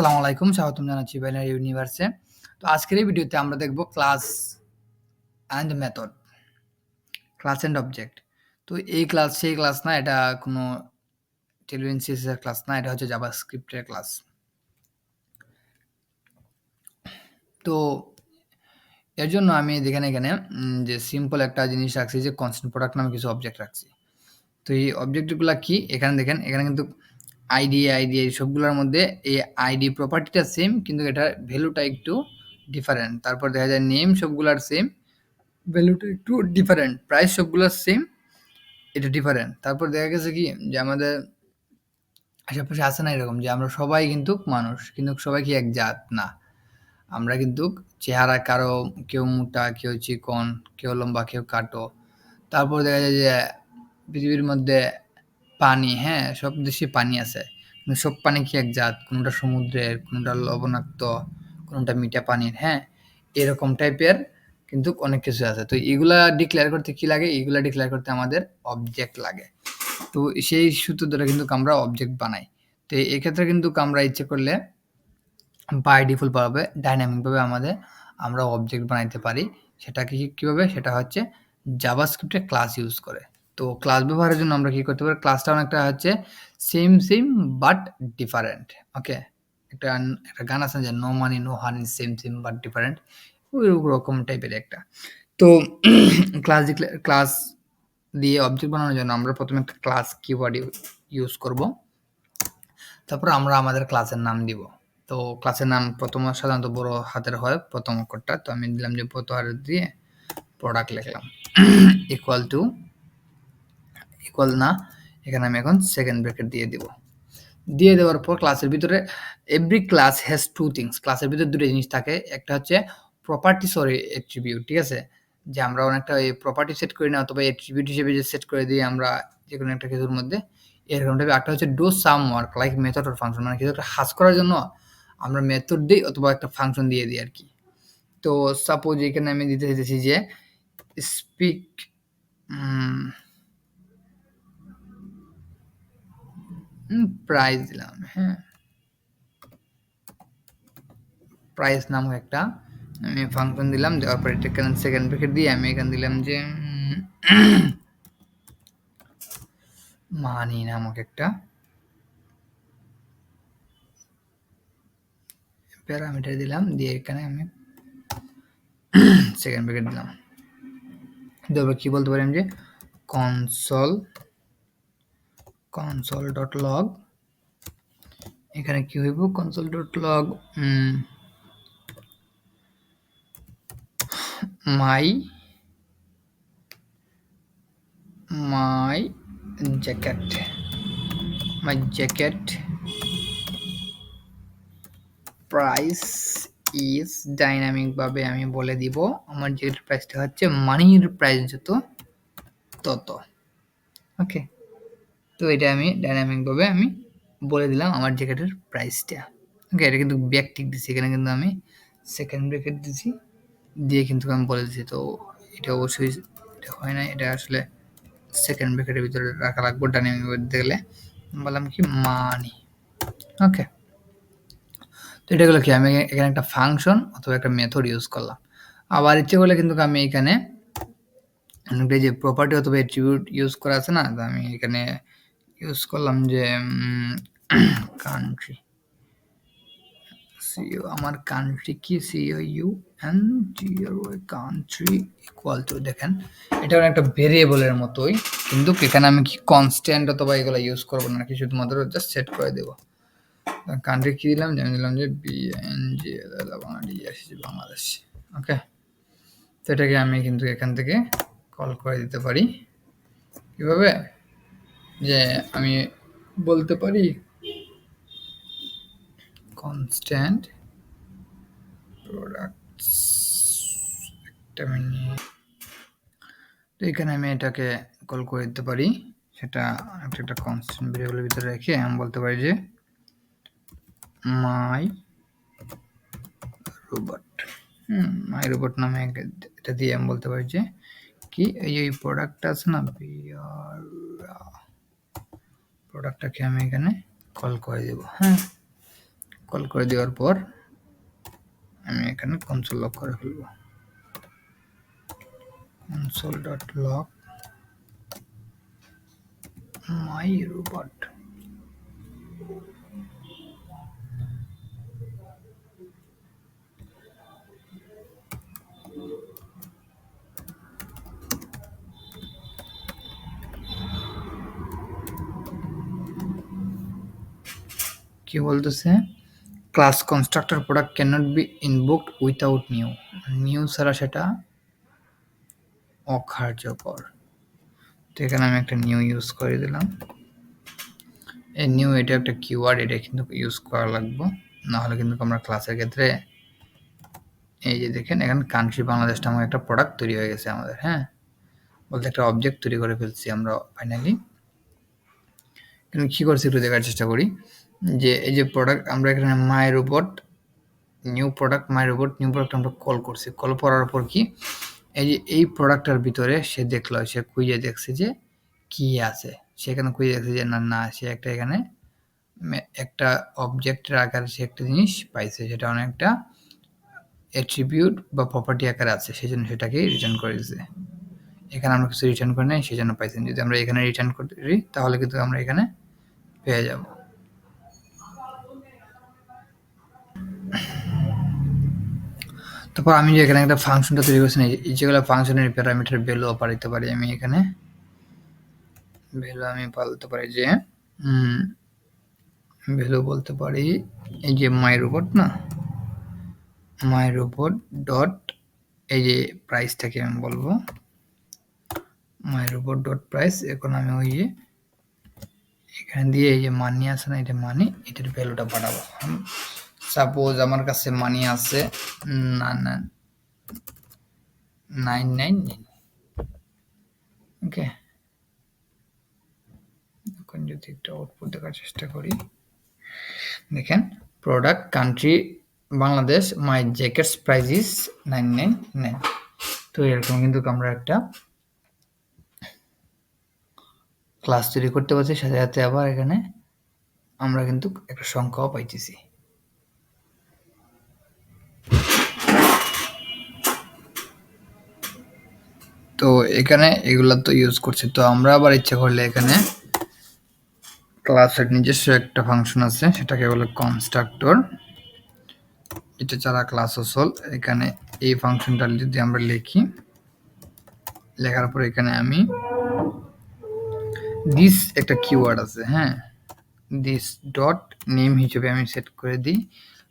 আসসালামু আলাইকুম। স্বাগতম জানাচ্ছি বাইনারি ইউনিভার্সে। তো আজকের এই ভিডিওতে আমরা দেখব class and method, class and object. তো এই ক্লাস সেই ক্লাস না, এটা কোনো টেলভিন সিএসএস এর ক্লাস না, এটা হচ্ছে জাভাস্ক্রিপ্ট এর ক্লাস। তো এর জন্য আমি দেখেন এখানে যে সিম্পল একটা জিনিস রাখছি যে কনস্ট্যান্ট প্রোডাক্ট নামে কিছু অবজেক্ট রাখছি। তো এই অবজেক্টগুলা কি? এখানে দেখেন, এখানে কিন্তু আইডি এই সবগুলোর মধ্যে এই আইডি প্রপার্টিটা সেম, কিন্তু এটার ভ্যালুটা একটু ডিফারেন্ট। তারপর দেখা যায় নেম সবগুলার সেম, ভ্যালুটা একটু ডিফারেন্ট। প্রাইস সবগুলোর সেম, এটা ডিফারেন্ট। তারপর দেখা গেছে কি যে আমাদের আশেপাশে আছে না এরকম যে আমরা সবাই কিন্তু মানুষ, কিন্তু সবাই কি এক জাত না। আমরা কিন্তু চেহারা কারো কেউ মোটা, কেউ চিকন, কেউ লম্বা, কেউ কাটো। তারপর দেখা যায় যে পৃথিবীর মধ্যে পানি, হ্যাঁ, সব দেশে পানি আছে। কিন্তু সব পানি কি এক জাত? কোনোটা সমুদ্রের, কোনোটা লবণাক্ত, কোনোটা মিঠা পানির, হ্যাঁ? এরকম টাইপের কিন্তু অনেক কিছু আছে। তো এগুলা ডিক্লেয়ার করতে কি লাগে? এগুলা ডিক্লেয়ার করতে আমাদের অবজেক্ট লাগে। তো সেই সূত্র ধরে কিন্তু আমরা অবজেক্ট বানাই। তো এক্ষেত্রে কিন্তু আমরা ইচ্ছে করলে বাই ডিফল্ট ভাবে ডাইনামিক ভাবে আমরা অবজেক্ট বানাইতে পারি। সেটা কিভাবে? সেটা হচ্ছে জাভাস্ক্রিপ্টে ক্লাস ইউজ করে। তো ক্লাস ব্যবহারের জন্য আমরা কি করতে পারি? ক্লাসটা অনেকটা হচ্ছে সেম বাট ডিফারেন্ট। ওকে? একটা একটা গান আছে যে no money no honey same but different. ওইরকম টাইপের একটা। তো ক্লাস দিয়ে অবজেক্ট বানানোর জন্য আমরা প্রথমে একটা ক্লাস কিওয়ার্ড ইউজ করব। তারপর আমরা আমাদের ক্লাসের নাম দিব। তো ক্লাসের নাম প্রথম সাধারণত বড় হাতের হয় প্রথম অক্ষরটা। তো আমি দিলাম যে ছোট হাতের দিয়ে প্রোডাক্ট লিখলাম। ইকুয়াল না, এখানে আমি এখন সেকেন্ড ব্র্যাকেট দিয়ে দিব। দিয়ে দেওয়ার পর ক্লাসের ভিতরে every class has to things. ক্লাসের ভিতরে দুটো জিনিস থাকে। একটা হচ্ছে প্রপার্টিস অর অ্যাট্রিবিউট, ঠিক আছে? যে আমরা অনেকটা এই প্রপার্টি সেট করি না, অথবা অ্যাট্রিবিউট হিসেবে যে সেট করে দিই আমরা যেকোনো একটা কিছুর মধ্যে, এরকম টাইপের। একটা হচ্ছে do some work like method or function, মানে কিছু একটা কাজ করার জন্য আমরা মেথড দিই অথবা একটা ফাংশন দিয়ে দিই আর কি। তো সাপোজ এখানে আমি দিতে চাইতেছি যে স্পিক প্রাইস দিলাম, হ্যাঁ, প্রাইস নামক একটা আমি ফাংশন দিলাম। দেওয়ার পর এটা এখানে সেকেন্ড ব্র্যাকেট দিয়ে আমি এখানে দিলাম যে মানি নামক একটা প্যারামিটার দিলাম। দিয়ে এখানে আমি সেকেন্ড ব্র্যাকেট দিলাম। দেওয়ার কি বলতে পারি যে কনসোল ডট লগ, এখানে কি হইব? Console dot log my jacket price is dynamic ভাবে আমি বলে দিব আমার জ্যাকেটের প্রাইসটা হচ্ছে মানির প্রাইস যত তত। ওকে? তো এটা আমি ডাইনামিক ভাবে আমি বলে দিলাম আমার জ্যাকেটের প্রাইসটা। ওকে? এটা কিন্তু ব্যাকটিক দিছি, এখানে কিন্তু আমি সেকেন্ড ব্র্যাকেট দিছি, দিয়ে কিন্তু আমি বলে দিছি। তো এটা অবশ্যই এটা হয় না, এটা আসলে সেকেন্ড ব্র্যাকেটের ভিতরে রাখা লাগবে ডাইনামিক ভাবে দিতে গেলে। বললাম কি মানি। ওকে? তো এটা হলো কি, আমি এখানে একটা ফাংশন অথবা একটা মেথড ইউজ করলাম। আবার ইচ্ছে করলে কিন্তু আমি এখানে যে প্রপার্টি অথবা অ্যাট্রিবিউট ইউজ করা আছে না, তো আমি এখানে ইউজ করলাম যে কান্ট্রি, সিও আমার কান্ট্রি কি COUNTRY কান্ট্রি ইকুয়াল টু, দেখেন এটা একটা ভেরিয়েবলের মতোই, কিন্তু এখানে আমি কি কনস্ট্যান্ট অথবা এগুলো ইউজ করবো না, কি শুধুমাত্র জাস্ট সেট করে দেবো। কান্ট্রি কি দিলাম? আমি দিলাম যে বাংলাদেশ। ওকে? তো এটাকে আমি কিন্তু এখান থেকে কল করে দিতে পারি। কিভাবে? যে আমি বলতে পারি কনস্ট্যান্ট প্রোডাক্টস, একটা মিনিট। তো এখানে আমি এটাকে কল করে দিতে পারি, সেটা একটা কনস্ট্যান্ট ভেরিয়েবলের ভিতরে রেখে আমি বলতে পারি যে মাই রোবট নামে এটা দিয়ে আমি বলতে পারি যে কি এই প্রোডাক্টটা আছে না, প্রোডাক্টটাকে আমি এখানে কল করে দেব। হ্যাঁ, কল করে দেওয়ার পর আমি এখানে কনসোল লক করে ফেলবো। console.log my robot। কি বলতেছে, class constructor product cannot be invoked without new ছাড়া সেটা অকার্যকর। তো এখানে আমি একটা নিউ ইউজ করে দিলাম। এই নিউ এটা একটা কিওয়ার্ড, এটা কিন্তু ইউজ করা লাগবে, না হলে কিন্তু আমরা ক্লাসের ক্ষেত্রে এই যে দেখেন এখানে কান্ট্রি বাংলাদেশ নামক একটা প্রোডাক্ট তৈরি হয়ে গেছে আমাদের। হ্যাঁ, বলতে একটা অবজেক্ট তৈরি করে ফেলছি আমরা ফাইনালি। কিন্তু কী করছি একটু দেখার চেষ্টা করি, যে এই যে প্রোডাক্ট আমরা এখানে মাই রোবট নিউ প্রোডাক্ট আমরা কল করছি। কল করার পর কি এই যে এই প্রোডাক্টটার ভিতরে সে দেখলো, সে খুঁজে দেখছে যে কি আছে, সেখানে খুঁজে দেখছে যে না সে একটা এখানে একটা অবজেক্টের আকারে সে একটা জিনিস পাইছে, সেটা অনেকটা অ্যাট্রিবিউট বা প্রপার্টি আকারে আছে, সেই জন্য সেটাকে রিটার্ন করে দিয়েছে। এখানে আমরা কিছু রিটার্ন করে নেই, সেই জন্য পাইছেন। যদি আমরা এখানে রিটার্ন করি তাহলে কিন্তু আমরা এখানে পেয়ে যাব। তারপর আমি যে এখানে একটা ফাংশনটা তৈরি করছি, যেগুলো ফাংশনের প্যারামিটার ভ্যালু পাল্টাতে পারি, আমি এখানে ভ্যালু আমি পাল্টাতে পারি যে ভ্যালু বলতে পারি এই যে মাই রোবট না, মাই রোবট ডট এই যে প্রাইসটাকে আমি বলবো মাই রোবট ডট প্রাইস। এখন আমি ওই যে এখানে দিয়ে এই যে মানি আছে না, এটা মানি, এটার ভ্যালুটা বাড়াবো। সাপোজ আমার কাছে মানি আছে 999। ওকে, এখন যদি একটু আউটপুট দেখার চেষ্টা করি, দেখেন product country Bangladesh, my jackets price is 999। তো এরকম কিন্তু আমরা একটা ক্লাস তৈরি করতে পারছি, সাথে সাথে আবার এখানে আমরা কিন্তু একটা সংখ্যাও পাইতেছি। তো এখানে এগুলা তো ইউজ করছি। তো আমরা আবার ইচ্ছা করলে এখানে ক্লাসের নিজস্ব একটা ফাংশন আছে, সেটাকে বলে কনস্ট্রাক্টর। এটা ছাড়া ক্লাস আসল। এখানে এই ফাংশনটা যদি আমরা লিখি, লেখার পর এখানে আমি দিস একটা কিওয়ার্ড আছে, হ্যাঁ, দিস ডট নেম হিসেবে আমি সেট করে দিই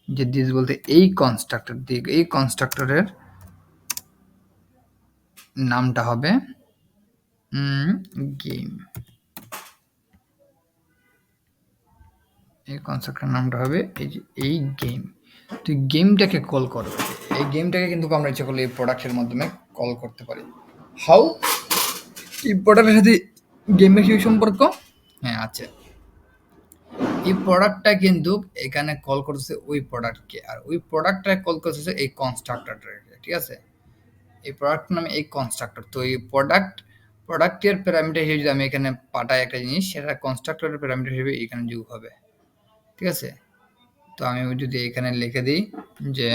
যে দিস বলতে এই কনস্ট্রাক্টর, এই কনস্ট্রাক্টরের নামটা হবে গেম। এই কনস্ট্রাক্টরের নামটা হবে এই যে এই গেম। তো গেমটাকে কল করবে, এই গেমটাকে কিন্তু আমরা ইচ্ছা করলে এই প্রোডাক্টের মাধ্যমে কল করতে পারি। হাউ, এই প্রোডাক্টের সাথে গেমের কি সম্পর্ক? হ্যাঁ আছে, এই প্রোডাক্টটা কিন্তু এখানে কল করতেছে ওই প্রোডাক্টকে, আর ওই প্রোডাক্টটা কল করতেছে এই কনস্ট্রাক্টরটাকে। ঠিক আছে, এই প্রোডাক্ট নামে এই কনস্ট্রাক্টর। তো এই প্রোডাক্টের প্যারামিটার হিসেবে যদি আমি এখানে পাঠাই একটা জিনিস, সেটা কনস্ট্রাক্টরের প্যারামিটার হিসেবে এখানে যোগ হবে। ঠিক আছে, তো আমি যদি এখানে লিখে দিই যে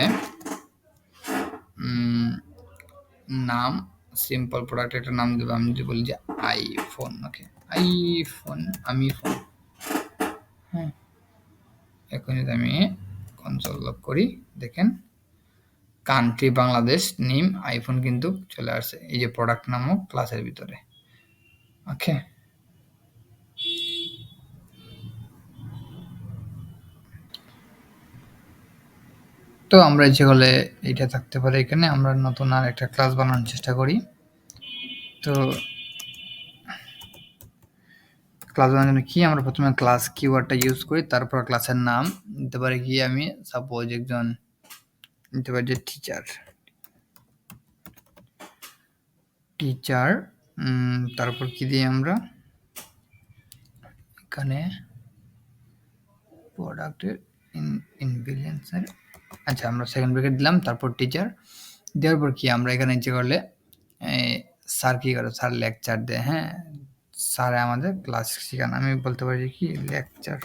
নাম সিম্পল প্রোডাক্ট একটা নাম দেবো, আমি যদি বলি যে আইফোন। ওকে, আইফোন, আমি ফোন। হ্যাঁ, এখন যদি আমি কনসোল লক করি, দেখেন কান্ট্রি বাংলাদেশ, নেম আইফোন কিন্তু চলে আসছে এই যে প্রোডাক্ট নামক ক্লাসের ভিতরে। ওকে, তো আমরা যে হলে এটা থাকতে পারে এখানে, আমরা নতুন আর একটা ক্লাস বানানোর চেষ্টা করি। তো ক্লাস বানানোর জন্য কি আমরা প্রথমে ক্লাস কিওয়ার্ডটা ইউজ করি, তারপর ক্লাসের নাম দিতে পারি কি, আমি সাপোজ একজন দিতে পারি যে টিচার। তারপর কি দিই আমরা এখানে প্রোডাক্টের ইনভিলেন্সের, আচ্ছা আমরা সেকেন্ড ব্র্যাকেট দিলাম, তারপর টিচার দেওয়ার পর কি আমরা এখানে ইচ্ছে করলে স্যার কি করে, স্যার লেকচার দেয়। হ্যাঁ, স্যার আমাদের ক্লাস শেখান, আমি বলতে পারি কি লেকচার।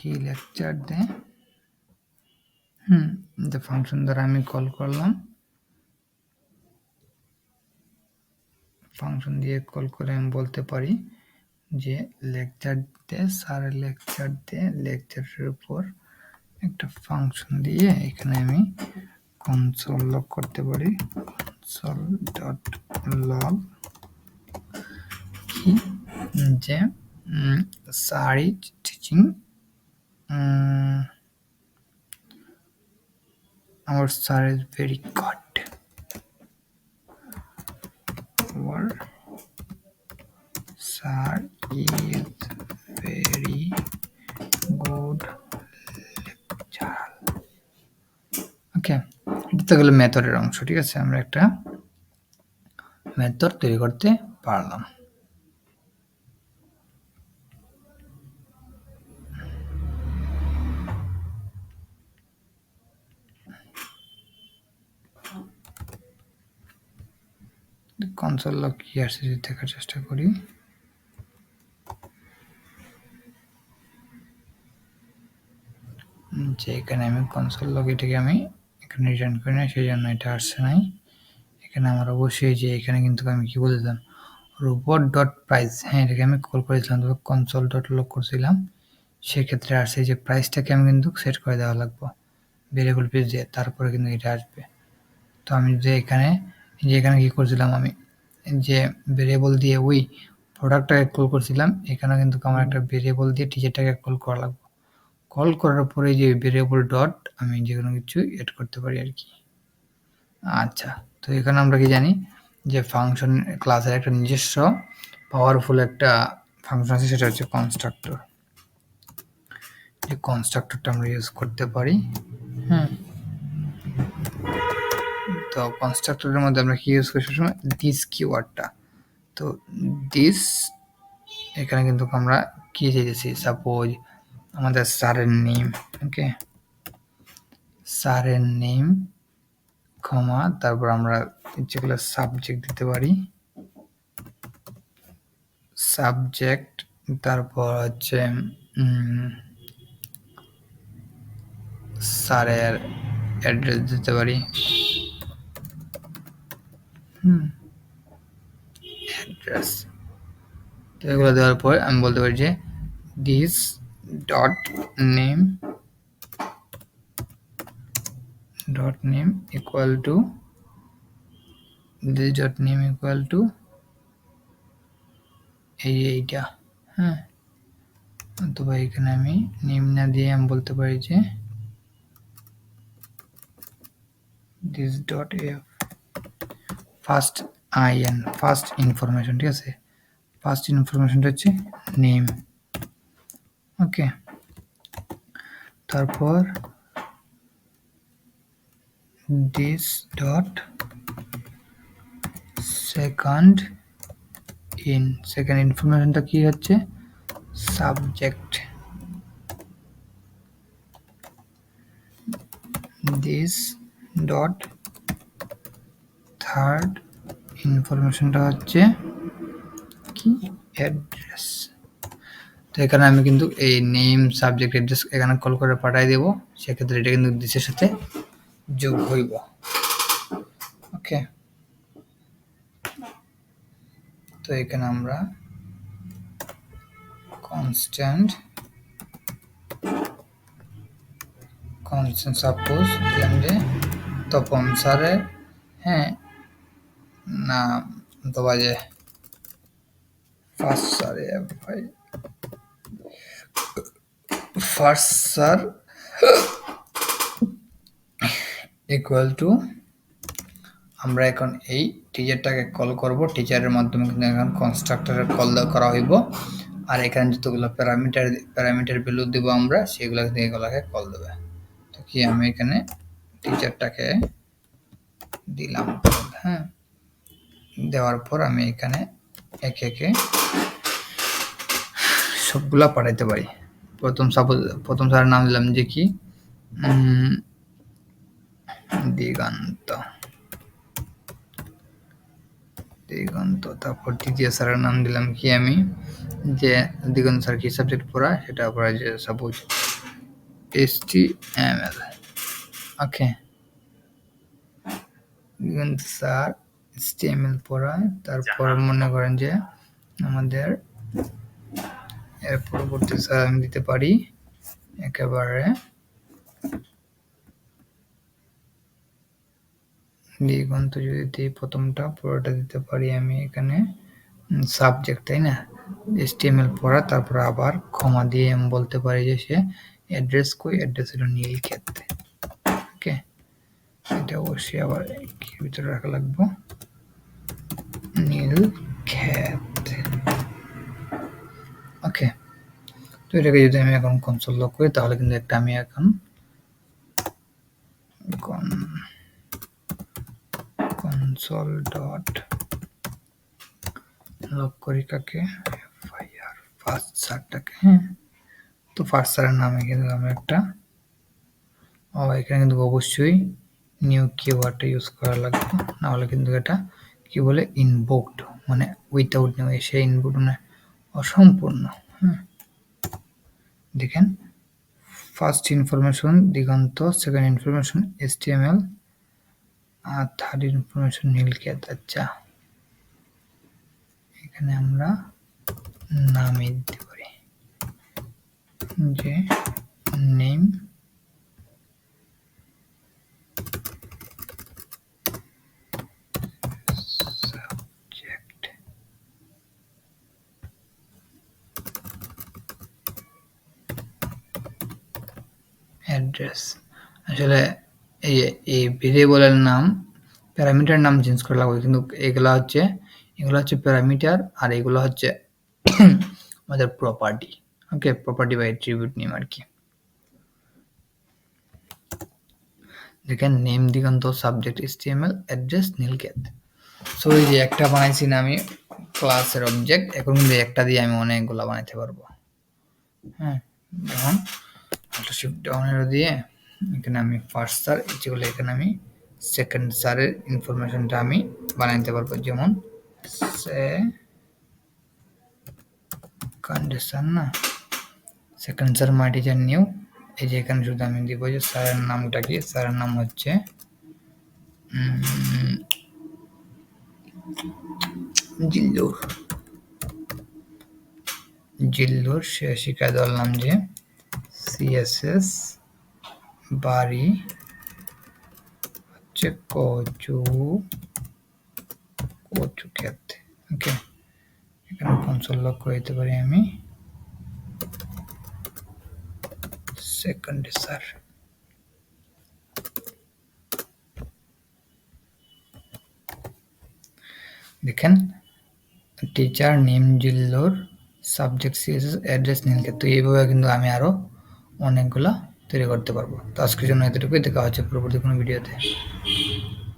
কি লেকচার দে যে ফাংশন দ্বারা আমি কল করলাম, ফাংশন দিয়ে কল করে আমি বলতে পারি যে লেকচার দে, স্যারের লেকচার দে, লেকচারের উপর একটা ফাংশন দিয়ে এখানে আমি কনসোল লগ করতে পারি, কনসোল ডট লগ কি যে sir is teaching our sir is very good, our sir is very good lecturer. ওকে, এটা তো গেল মেথডের অংশ। ঠিক আছে, আমরা একটা মেথড তৈরি করতে পারলাম। কনসোল লগ কি আসছে দেখার চেষ্টা করি। যে এখানে আমি কনসোল লগ এটাকে আমি এখানে রিটার্ন করি না, সেই জন্য এটা আসছে নাই। এখানে আমার অবশ্যই যে এখানে কিন্তু আমি কি বলেছিলাম রোবট ডট প্রাইস, হ্যাঁ এটাকে আমি কল করেছিলাম, তবে কনসোল ডট লগ করছিলাম, সেক্ষেত্রে আসছে যে প্রাইসটাকে আমি কিন্তু সেট করে দেওয়া লাগবে ভেরিয়েবল পেজ দিয়ে, তারপরে কিন্তু এটা আসবে। তো আমি যে এখানে কি করছিলাম, আমি যে ভেরিয়েবল দিয়ে ওই প্রোডাক্টটাকে কল করছিলাম, এখানে কিন্তু আমার একটা ভেরিয়েবল দিয়ে টিচারটাকে কল করা লাগবে। কল করার পরে যে ভেরিয়েবল ডট আমি যে কোনো কিছু এড করতে পারি আর কি। আচ্ছা, তো এখানে আমরা কি জানি যে ফাংশন ক্লাসের একটা নিজস্ব পাওয়ারফুল একটা ফাংশন আছে, সেটা হচ্ছে কনস্ট্রাক্টর। এই কনস্ট্রাক্টরটা আমরা ইউজ করতে পারি। তো কনস্ট্রাক্টরের মধ্যে আমরা কি ইউজ করি সবসময়, দিস কিওয়ার্ডটা। তো দিস এখানে কিন্তু আমরা কি চাইতেছি, সাপোজ আমাদের স্যারের নেম, ওকে স্যারের নেম কমা, তারপর আমরা যেগুলো সাবজেক্ট দিতে পারি, সাবজেক্ট, তারপর হচ্ছে স্যারের অ্যাড্রেস দিতে পারি, অ্যাড্রেস। তো এগুলো দেওয়ার পর আমি বলতে পারি যে this dot name equal to this dot name equal to এইটা। হ্যাঁ, অথবা এখানে আমি নেম না দিয়ে আমি বলতে পারি যে this dot f first in first information. ঠিক আছে, ফার্স্ট ইনফরমেশনটা হচ্ছে নেম। ওকে, তারপর this dot সেকেন্ড ইনফরমেশনটা কি হচ্ছে, সাবজেক্ট। this dot থার্ড ইনফরমেশনটা হচ্ছে কি, অ্যাড্রেস। তো এখানে আমি কিন্তু এই নেম সাবজেক্ট অ্যাড্রেস এখানে কল করে পাঠিয়ে দেব, সেক্ষেত্রে এটা কিন্তু দিসের সাথে যোগ হইব। ওকে, তো এখানে আমরা কনস্ট্যান্ট সাপোজ দিলাম যে তপন স্যারের, হ্যাঁ না, অথবা যে ফার্স্ট স্যার, ভাই ফার্স্ট স্যার ইকুয়াল টু, আমরা এখন এই টিচারটাকে কল করব, টিচারের মাধ্যমে কিন্তু এখন কনস্ট্রাক্টরের কল করা হইব, আর এখানে যতগুলো প্যারামিটার ভ্যালু দেব আমরা, সেগুলো থেকে এগুলোকে কল দেবে। তো কি আমি এখানে টিচারটাকে দিলাম, হ্যাঁ দেওয়ার পর আমি এখানে একে একে সবগুলা পাঠাইতে পারি। প্রথম স্যারের নাম দিলাম যে কি দিগন্ত, তারপর দ্বিতীয় স্যারের নাম দিলাম কি আমি, যে দিগন্ত স্যার কি সাবজেক্ট পড়া সেটা পড়া, যে suppose HTML okay sir HTML পড়ায় তারপর মনে করেন যে আমাদের এর পরবর্তী স্যার আমি দিতে পারি একেবারে দিগন্ত যদি দিই প্রথমটা পুরোটা দিতে পারি আমি এখানে সাবজেক্ট তাই না HTML পড়া তারপর আবার কমা দিয়ে আমি বলতে পারি যে সে অ্যাড্রেস কই অ্যাড্রেস হলো নীলক্ষেত ওকে এটা অবশ্যই আবার কি ভিতরে রাখা লাগবে নীলক্ষেত ওকে তো এটাকে যদি আমি এখন কনসোল লক করি তাহলে কিন্তু একটা আমি এখন কনসোল ডট লক করি কাকে ফায়ার ফার্স্ট সারটাকে হ্যাঁ তো ফার্স্ট সারের নামে কিন্তু আমি একটা এখানে কিন্তু অবশ্যই নিউ কিওয়ার্ডটা ইউজ করা লাগবে না হলে কিন্তু এটা কি বলে ইনভোকড মানে উইথাউট নিউ এসে ইনভোকড মানে অসম্পূর্ণ হ্যাঁ দেখেন ফার্স্ট ইনফরমেশন দিগন্ত সেকেন্ড ইনফরমেশন HTML আর থার্ড ইনফরমেশন নীলক্ষেত আচ্ছা এখানে আমরা নামে দিতে পারি যে নেম সাবজেক্ট অ্যাড্রেস আসলে এই ভেরিয়েবলের নাম প্যারামিটার নাম চেঞ্জ করা লাগবে কিন্তু এগুলো হচ্ছে প্যারামিটার আর এগুলো হচ্ছে আমাদের প্রপার্টি ওকে প্রপার্টি বা অ্যাট্রিবিউট নেম আর কি দেখেন name Diganta subject HTML address Nilkhet so এই যে একটা বানাইছি না আমি ক্লাসের অবজেক্ট এখন কিন্তু একটা দিয়ে আমি অনেকগুলো বানাইতে পারবো হ্যাঁ যেমন শিফট ডাউন এরো দিয়ে এখানে আমি ফার্স্ট স্যার যেগুলো এখানে আমি সেকেন্ড স্যারের ইনফরমেশনটা আমি বানাইতে পারবো যেমন কন্ডিশন না second sir my teacher new এই যে এখানে শুধু আমি দিব যে স্যারের নামটা কি স্যারের নাম হচ্ছে জিল্লুর সে শিখায় ধরলাম যে CSS বাড়ি হচ্ছে কচু ক্ষেত ওকে এখানে কনসোল লক করে দিতে পারি আমি সেকেন্ড স্যার দেখেন teacher name Zillur subject CSS address Nilkhet তো এইভাবে কিন্তু আমি আরো অনেকগুলা তৈরি করতে পারবো তো আজকের জন্য এতটুকুই দেখা হচ্ছে পরবর্তী কোনো ভিডিওতে